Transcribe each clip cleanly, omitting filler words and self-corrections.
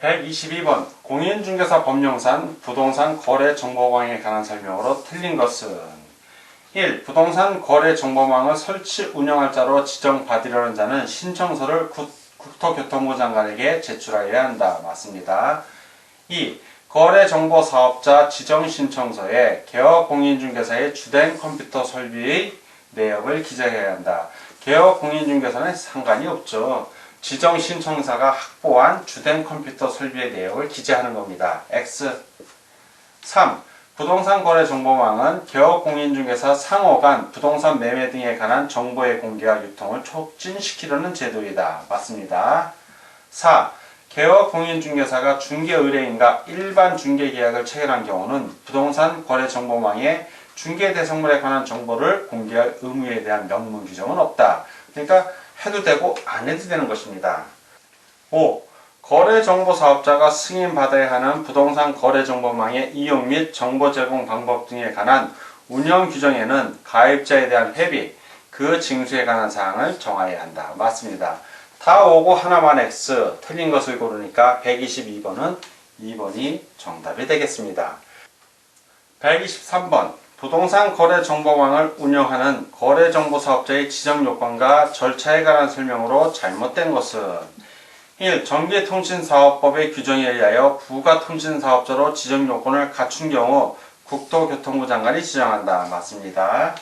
122번 공인중개사 법령상 부동산 거래 정보망에 관한 설명으로 틀린 것은 1. 부동산 거래 정보망을 설치 운영할 자로 지정받으려는 자는 신청서를 국토교통부 장관에게 제출하여야 한다. 맞습니다. 2. 거래정보사업자 지정신청서에 개업공인중개사의 주된 컴퓨터 설비의 내역을 기재해야 한다. 개업공인중개사는 상관이 없죠. 지정신청사가 확보한 주된 컴퓨터 설비의 내역을 기재하는 겁니다. X. 3. 부동산 거래 정보망은 개업공인중개사 상호 간 부동산 매매 등에 관한 정보의 공개와 유통을 촉진시키려는 제도이다. 맞습니다. 4. 개업공인중개사가 중개의뢰인과 일반 중개계약을 체결한 경우는 부동산 거래 정보망에 중개대상물에 관한 정보를 공개할 의무에 대한 명문 규정은 없다. 그러니까 해도 되고 안 해도 되는 것입니다. 5. 거래정보사업자가 승인받아야 하는 부동산 거래정보망의 이용 및 정보 제공 방법 등에 관한 운영 규정에는 가입자에 대한 회비, 그 징수에 관한 사항을 정하여야 한다. 맞습니다. 다 오고 하나만 X, 틀린 것을 고르니까 122번은 2번이 정답이 되겠습니다. 123번 부동산 거래정보망을 운영하는 거래정보사업자의 지정요건과 절차에 관한 설명으로 잘못된 것은 1. 전기통신사업법의 규정에 의하여 부가통신사업자로 지정요건을 갖춘 경우 국토교통부 장관이 지정한다. 맞습니다.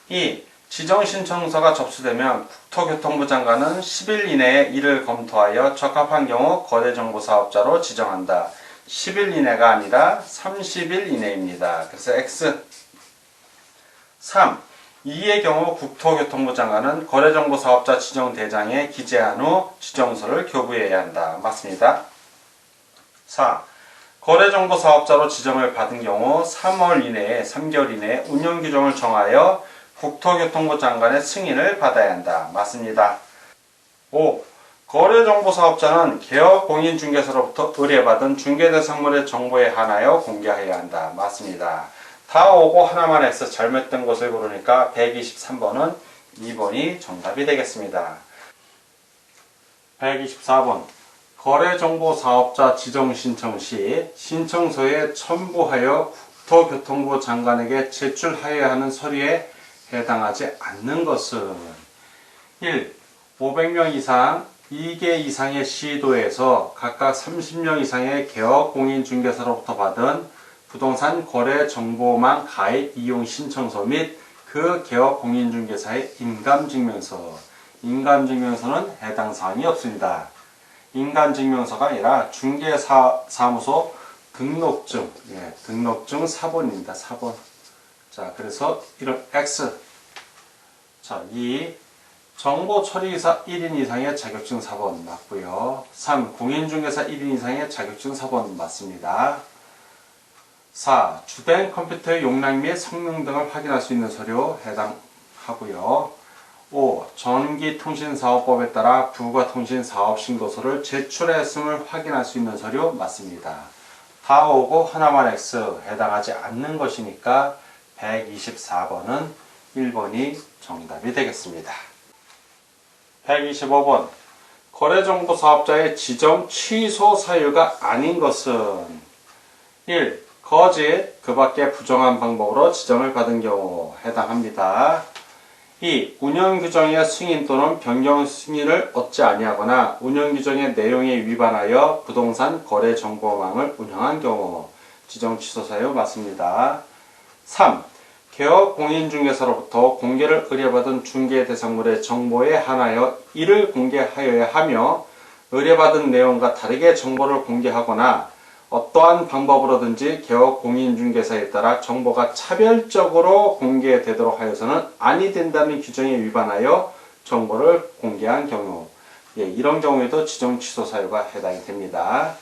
2. 지정신청서가 접수되면 국토교통부 장관은 10일 이내에 이를 검토하여 적합한 경우 거래정보사업자로 지정한다. 10일 이내가 아니라 30일 이내입니다. 그래서 X. 3. 이의 경우 국토교통부 장관은 거래정보사업자 지정대장에 기재한 후 지정서를 교부해야 한다. 맞습니다. 4. 거래정보사업자로 지정을 받은 경우 3월 이내에 3개월 이내에 운영규정을 정하여 국토교통부 장관의 승인을 받아야 한다. 맞습니다. 5. 거래정보사업자는 개업공인중개사로부터 의뢰받은 중개대상물의 정보에 한하여 공개해야 한다. 맞습니다. 다 오고 하나만 X, 잘못된 것을 고르니까 123번은 2번이 정답이 되겠습니다. 124번 거래정보사업자 지정신청 시 신청서에 첨부하여 국토교통부 장관에게 제출하여야 하는 서류에 해당하지 않는 것은 1. 500명 이상 2개 이상의 시도에서 각각 30명 이상의 개업공인중개사로부터 받은 부동산 거래 정보망 가입 이용 신청서 및 그 개업공인중개사의 인감증명서. 인감증명서는 해당 사항이 없습니다. 인감증명서가 아니라 중개사무소 등록증, 등록증 4번입니다. 4번. 자, 그래서 이런 X. 자, 2. 정보처리사 1인 이상의 자격증 4번 맞고요. 3. 공인중개사 1인 이상의 자격증 4번 맞습니다. 4. 주된 컴퓨터의 용량 및 성능 등을 확인할 수 있는 서류 해당하고요. 5. 전기통신사업법에 따라 부가통신사업신고서를 제출했음을 확인할 수 있는 서류 맞습니다. 다 오고 하나만 X 해당하지 않는 것이니까 124번은 1번이 정답이 되겠습니다. 125번 거래정보사업자의 지정 취소 사유가 아닌 것은 1. 거짓, 그 밖에 부정한 방법으로 지정을 받은 경우 해당합니다. 2. 운영규정의 승인 또는 변경 승인을 얻지 아니하거나 운영규정의 내용에 위반하여 부동산 거래정보망을 운영한 경우 지정 취소 사유 맞습니다. 3. 개업공인중개사로부터 공개를 의뢰받은 중개대상물의 정보에 한하여 이를 공개하여야 하며 의뢰받은 내용과 다르게 정보를 공개하거나 어떠한 방법으로든지 개업공인중개사에 따라 정보가 차별적으로 공개되도록 하여서는 아니 된다는 규정에 위반하여 정보를 공개한 경우 이런 경우에도 지정 취소 사유가 해당이 됩니다.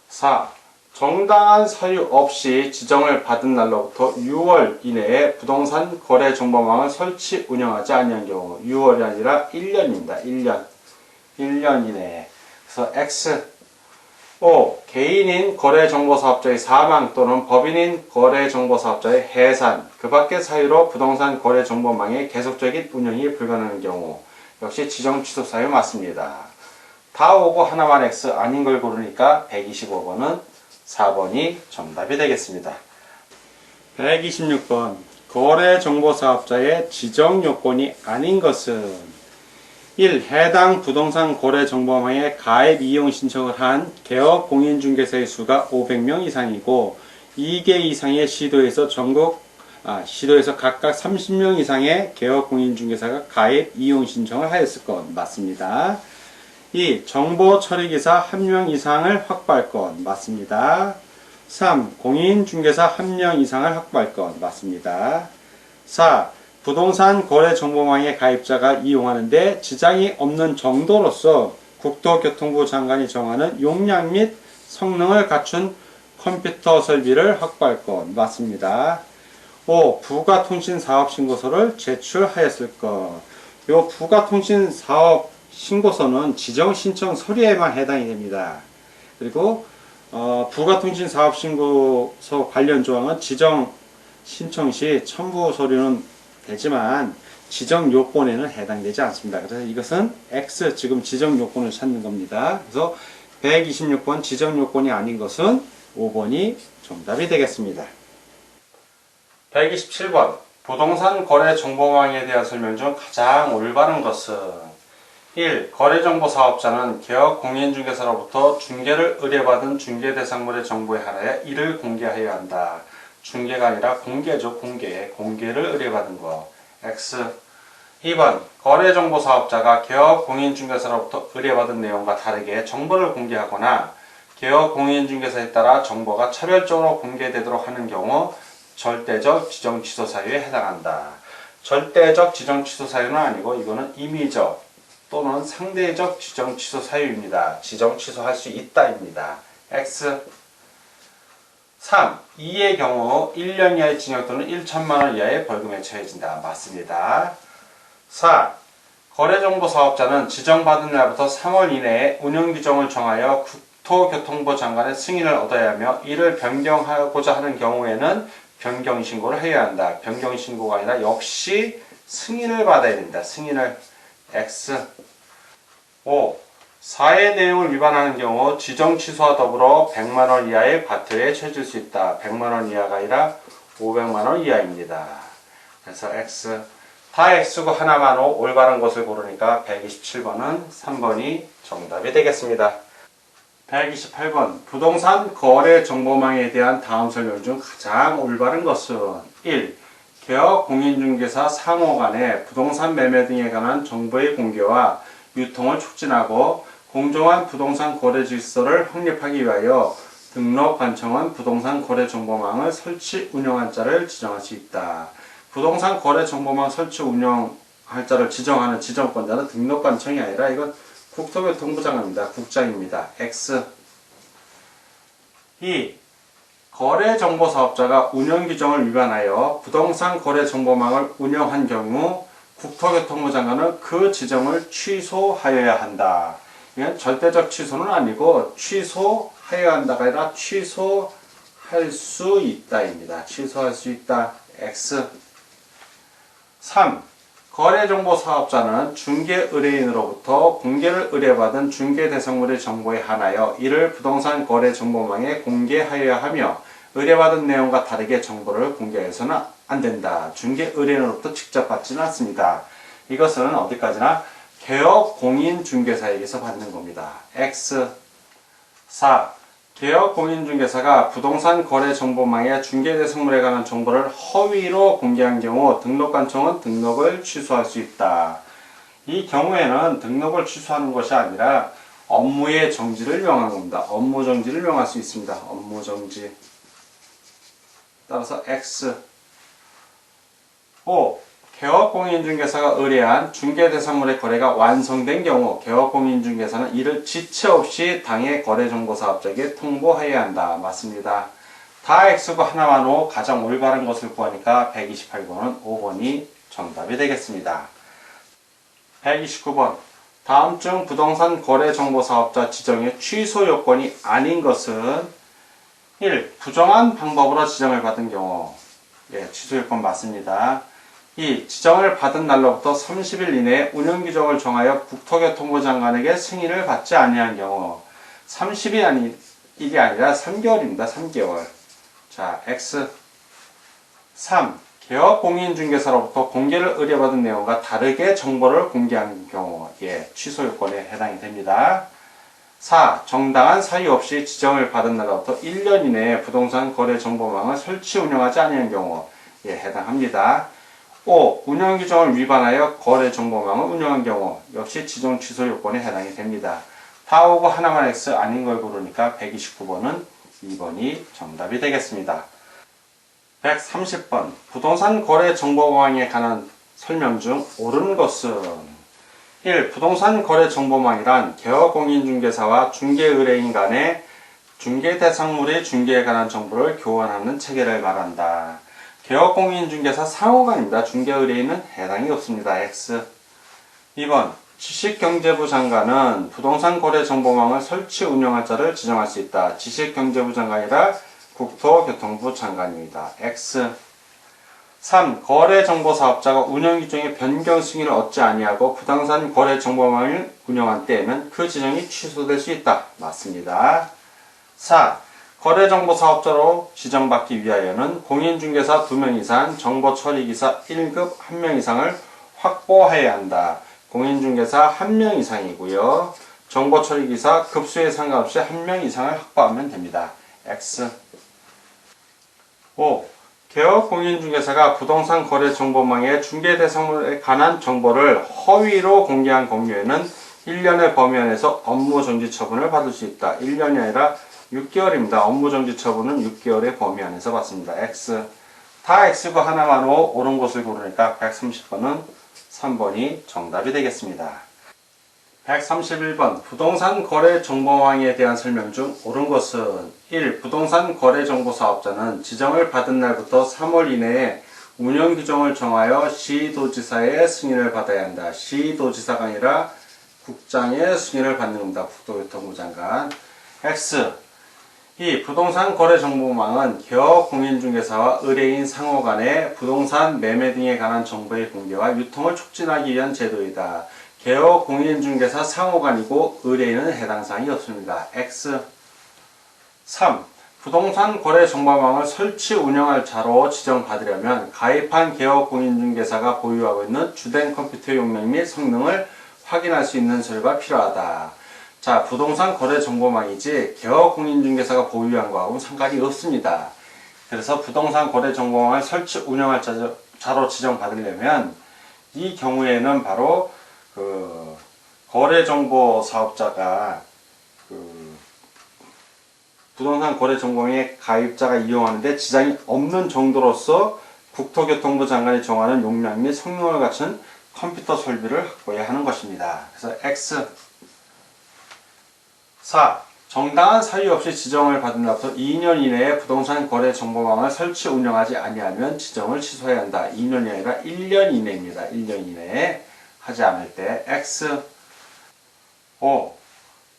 4. 정당한 사유 없이 지정을 받은 날로부터 6월 이내에 부동산 거래 정보망을 설치 운영하지 아니한 경우 6월이 아니라 1년입니다. 1년 이내에. 그래서 X. 5. 개인인 거래정보사업자의 사망 또는 법인인 거래정보사업자의 해산, 그 밖의 사유로 부동산 거래정보망의 계속적인 운영이 불가능한 경우 역시 지정 취소 사유 맞습니다. 다 오고 하나만 X 아닌 걸 고르니까 125번은 4번이 정답이 되겠습니다. 126번 거래정보사업자의 지정요건이 아닌 것은 1. 해당 부동산 거래정보망에 가입 이용 신청을 한 개업 공인중개사의 수가 500명 이상이고 2개 이상의 시도에서 각각 30명 이상의 개업 공인중개사가 가입 이용 신청을 하였을 것. 맞습니다. 2. 정보 처리기사 1명 이상을 확보할 것. 맞습니다. 3. 공인중개사 1명 이상을 확보할 것. 맞습니다. 4. 부동산 거래정보망의 가입자가 이용하는데 지장이 없는 정도로서 국토교통부 장관이 정하는 용량 및 성능을 갖춘 컴퓨터 설비를 확보할 것. 맞습니다. 5. 부가통신사업신고서를 제출하였을 것. 요 부가통신사업신고서는 지정신청 서류에만 해당이 됩니다. 그리고 부가통신사업신고서 관련 조항은 지정신청 시 첨부 서류는 되지만 지정요건에는 해당되지 않습니다. 그래서 이것은 X, 지금 지정요건을 찾는 겁니다. 그래서 126번 지정요건이 아닌 것은 5번이 정답이 되겠습니다. 127번 부동산 거래 정보망에 대한 설명 중 가장 올바른 것은 1. 거래정보 사업자는 개업 공인중개사로부터 중개를 의뢰받은 중개대상물의 정보에 한하여 이를 공개하여야 한다. 중개가 아니라 공개죠. 공개를 의뢰받은 거. X. 2번 거래정보 사업자가 개업 공인중개사로부터 의뢰받은 내용과 다르게 정보를 공개하거나 개업 공인중개사에 따라 정보가 차별적으로 공개되도록 하는 경우 절대적 지정 취소 사유에 해당한다. 절대적 지정 취소 사유는 아니고 이거는 임의적 또는 상대적 지정 취소 사유입니다. 지정 취소할 수 있다입니다. X. 3. 이의 경우 1년 이하의 징역 또는 1천만원 이하의 벌금에 처해진다. 맞습니다. 4. 거래정보사업자는 지정받은 날부터 3월 이내에 운영규정을 정하여 국토교통부 장관의 승인을 얻어야 하며 이를 변경하고자 하는 경우에는 변경신고를 해야 한다. 변경신고가 아니라 역시 승인을 받아야 된다. 승인을. X. 5. 사의 내용을 위반하는 경우 지정 취소와 더불어 100만원 이하의 과태료에 처해질 수 있다. 100만원 이하가 아니라 500만원 이하입니다. 그래서 X. 다 X고 하나만 O 올바른 것을 고르니까 127번은 3번이 정답이 되겠습니다. 128번 부동산 거래 정보망에 대한 다음 설명 중 가장 올바른 것은 1. 개업 공인중개사 상호 간의 부동산 매매 등에 관한 정보의 공개와 유통을 촉진하고 공정한 부동산 거래 질서를 확립하기 위하여 등록관청은 부동산 거래 정보망을 설치 운영할 자를 지정할 수 있다. 부동산 거래 정보망 설치 운영할 자를 지정하는 지정권자는 등록관청이 아니라 이건 국토교통부 장관입니다. 국장입니다. X. 2. 거래정보사업자가 운영규정을 위반하여 부동산 거래정보망을 운영한 경우 국토교통부 장관은 그 지정을 취소하여야 한다. 이건 절대적 취소는 아니고 취소하여야 한다가 아니라 취소할 수 있다입니다. 취소할 수 있다. X. 3. 거래정보사업자는 중개의뢰인으로부터 공개를 의뢰받은 중개대상물의 정보에 한하여 이를 부동산 거래정보망에 공개하여야 하며 의뢰받은 내용과 다르게 정보를 공개해서는 안된다. 중개의뢰인으로부터 직접 받지는 않습니다. 이것은 어디까지나 개업 공인중개사에게서 받는 겁니다. X. 4. 개업 공인중개사가 부동산 거래 정보망의 중개대상물에 관한 정보를 허위로 공개한 경우 등록관청은 등록을 취소할 수 있다. 이 경우에는 등록을 취소하는 것이 아니라 업무의 정지를 명한 겁니다. 업무 정지를 명할 수 있습니다. 업무 정지. 따라서 X. 5. 개업공인중개사가 의뢰한 중개대상물의 거래가 완성된 경우 개업공인중개사는 이를 지체 없이 당해 거래정보사업자에게 통보해야 한다. 맞습니다. 다 X고 하나만 O 가장 올바른 것을 구하니까 128번은 5번이 정답이 되겠습니다. 129번 다음 중 부동산 거래정보사업자 지정의 취소 요건이 아닌 것은 1. 부정한 방법으로 지정을 받은 경우 취소 요건 맞습니다. 2. 지정을 받은 날로부터 30일 이내에 운영규정을 정하여 국토교통부 장관에게 승인을 받지 아니한 경우 30일이 아니라 3개월입니다. 3개월. 자, X 3. 개업공인중개사로부터 공개를 의뢰받은 내용과 다르게 정보를 공개한 경우 취소 요건에 해당이 됩니다. 4. 정당한 사유 없이 지정을 받은 날로부터 1년 이내에 부동산 거래 정보망을 설치 운영하지 아니한 경우 해당합니다. 5. 운영규정을 위반하여 거래 정보망을 운영한 경우 역시 지정 취소 요건에 해당이 됩니다. 다 오고 하나만 X 아닌 걸 고르니까 129번은 2번이 정답이 되겠습니다. 130번 부동산 거래 정보망에 관한 설명 중 옳은 것은 1. 부동산 거래 정보망이란 개업공인중개사와 중개의뢰인 간의 중개 대상물의 중개에 관한 정보를 교환하는 체계를 말한다. 개업공인중개사 상호간입니다. 중개의뢰인은 해당이 없습니다. X 2번 지식경제부 장관은 부동산 거래 정보망을 설치 운영할 자를 지정할 수 있다. 지식경제부 장관이라 국토교통부 장관입니다. X 3. 거래정보사업자가 운영규정의 변경 승인을 얻지 아니하고 부동산 거래정보망을 운영한 때에는 그 지정이 취소될 수 있다. 맞습니다. 4. 거래정보사업자로 지정받기 위하여는 공인중개사 2명 이상, 정보처리기사 1급 1명 이상을 확보해야 한다. 공인중개사 1명 이상이고요. 정보처리기사 급수에 상관없이 1명 이상을 확보하면 됩니다. X 5. 개업공인중개사가 부동산 거래 정보망의 중개 대상물에 관한 정보를 허위로 공개한 경우에는 1년의 범위 안에서 업무정지 처분을 받을 수 있다. 1년이 아니라 6개월입니다. 업무정지 처분은 6개월의 범위 안에서 받습니다. X 다 X고 하나만 옳은 것을 고르니까 130번은 3번이 정답이 되겠습니다. 131번 부동산 거래 정보망에 대한 설명 중 옳은 것은 1. 부동산 거래 정보 사업자는 지정을 받은 날부터 3월 이내에 운영규정을 정하여 시도지사의 승인을 받아야 한다. 시도지사가 아니라 국장의 승인을 받는 겁니다. 국토교통부 장관. X 2. 부동산 거래 정보망은 개업공인중개사와 의뢰인 상호 간의 부동산 매매 등에 관한 정보의 공개와 유통을 촉진하기 위한 제도이다. 개업공인중개사 상호간이고 의뢰인은 해당 사항이 없습니다. X 3. 부동산 거래 정보망을 설치 운영할 자로 지정받으려면 가입한 개업공인중개사가 보유하고 있는 주된 컴퓨터 용량 및 성능을 확인할 수 있는 서류가 필요하다. 자, 부동산 거래 정보망이지 개업공인중개사가 보유한 거하고는 상관이 없습니다. 그래서 부동산 거래 정보망을 설치 운영할 자로 지정받으려면 이 경우에는 바로 거래정보 사업자가 부동산 거래정보망의 가입자가 이용하는데 지장이 없는 정도로서 국토교통부 장관이 정하는 용량 및 성능을 갖춘 컴퓨터 설비를 확보해야 하는 것입니다. 그래서 X 4. 정당한 사유 없이 지정을 받은 날부터 2년 이내에 부동산 거래 정보망을 설치 운영하지 아니하면 지정을 취소해야 한다. 2년이 아니라 1년 이내입니다. 1년 이내에 하지 않을 때 X 5.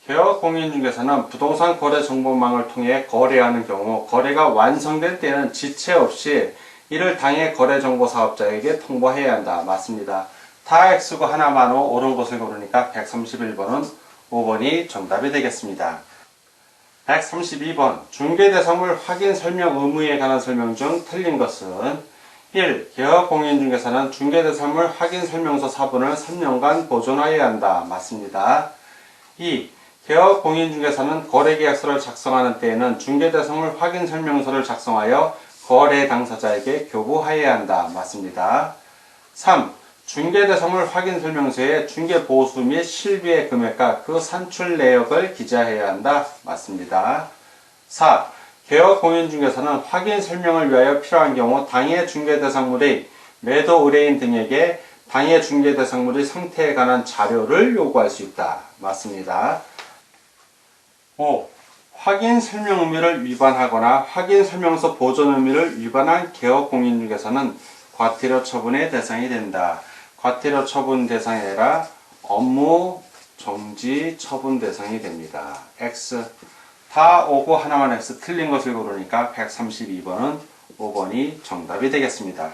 개업공인중개사는 부동산 거래 정보망을 통해 거래하는 경우 거래가 완성된 때는 지체 없이 이를 당해 거래정보사업자에게 통보해야 한다. 맞습니다. 다 X고 하나만 옳은 것을 고르니까 131번은 5번이 정답이 되겠습니다. 132번 중개대상물 확인 설명 의무에 관한 설명 중 틀린 것은 1. 개업공인중개사는 중개대상물 확인 설명서 사본을 3년간 보존하여야 한다. 맞습니다. 2. 개업공인중개사는 거래계약서를 작성하는 때에는 중개대상물 확인 설명서를 작성하여 거래 당사자에게 교부하여야 한다. 맞습니다. 3. 중개대상물 확인 설명서에 중개보수 및 실비의 금액과 그 산출 내역을 기재해야 한다. 맞습니다. 4. 개업공인중개사는 확인 설명을 위하여 필요한 경우 당해 중개대상물의 매도 의뢰인 등에게 당해 중개대상물의 상태에 관한 자료를 요구할 수 있다. 맞습니다. 5. 확인 설명 의무를 위반하거나 확인 설명서 보존 의무를 위반한 개업공인중개사는 과태료 처분의 대상이 된다. 과태료 처분 대상이 아니라 업무 정지 처분 대상이 됩니다. X 다 오고 하나만 X 틀린 것을 고르니까 132번은 5번이 정답이 되겠습니다.